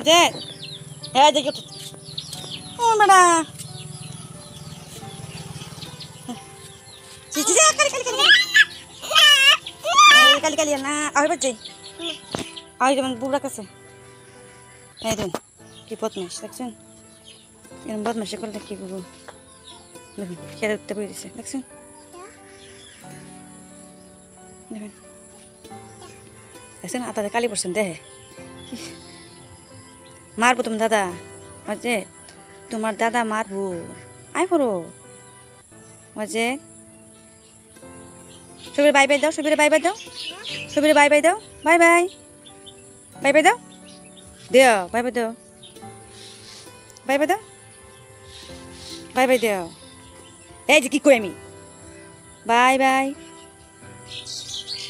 অজয় হ্যাঁ দেখি ও বেটা চিচি যা কালি কালি কালি কালি কালি না আই বাজে আই যেমন বুড়া কাছে এই দেখুন কি বদমাশ দেখছেন এরকম বদমাশি করলে কি করবো দেখুন খেয়ে উঠতে পেরেছে দেখছেন দেখুন দেখছেন আপনাদের কালি পড়ছেন দেহে মারবো তুমি দাদা মাঝে তোমার দাদা মারবো আয় পড়ো মাঝে সবিরে বাই বাই দাও সবিরে বাই বাই দাও সবিরে বাই বাই দাও বাই বাই বাই বাই দাও দেও বাই বাই দাও বাই বাই দাও বাই বাই দেও এই যে কি কই আমি বাই বাই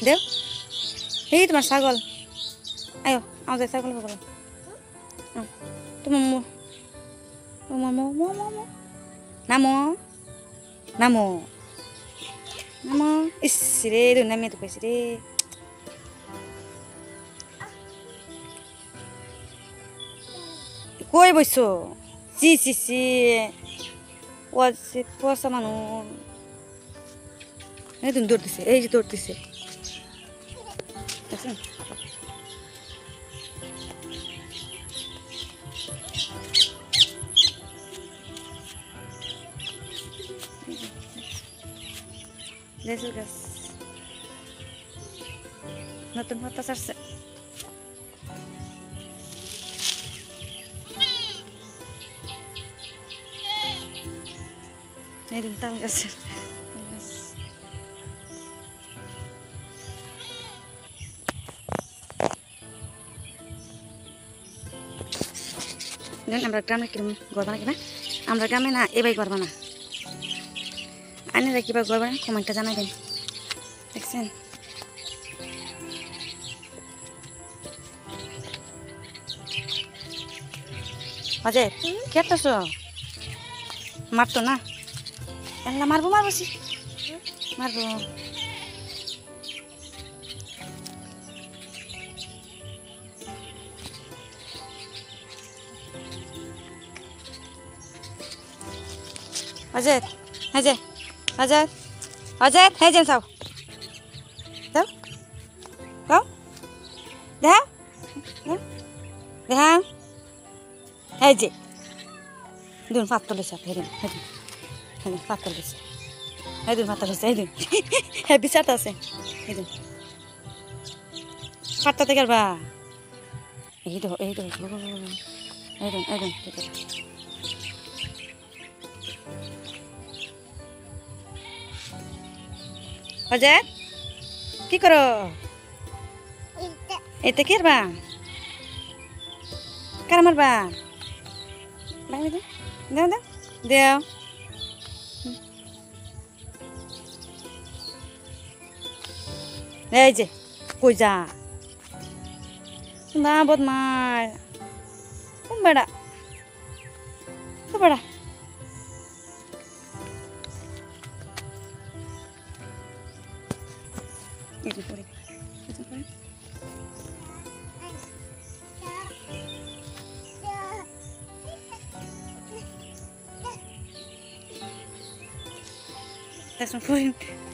দেও এই তোমার ছাগল আয়ো আমাদের ছাগল বলো তোমার মো মো মো মো মো নামো নামো নামো ইস রে নামিয়ে তো কইছি রে কই বইছো সি সি সি ও সে পয়সা মানুষ এই তুমি দৌড়তেছে এই যে দৌড়তেছে দেখছেন লেসু গাছ নতুন পাতা ছাড়ছে এই দিন তাল গাছের আমরা গ্রামে কিরম ঘর বানা কিনা আমরা গ্রামে না এবার ঘর বানা আনেরা কিবা ঘর বানা কমেন্টটা জানাবেন দেখছেন অজয় খেতেছ মারতো না এল্লা মারবো মারবো সি মারবো অজয় অজয় অজয় অজয় হ্যাঁ যেন চাও দাও দাও দেখা দেখা এই যে দুন পাত তুলেছে হেদিন হেদিন হেদিন পাত তুলেছে হেদিন পাত তুলেছে হেদিন হ্যাঁ বিচারটা আছে হেদিন পাতটা থেকে বা এই তো এইদিন এইদিন অজয় কি করো এটা কি বা কার মারবা দাও দাও দেও এই যে কই যা না বদমার বেড়া বেড়া That's my point.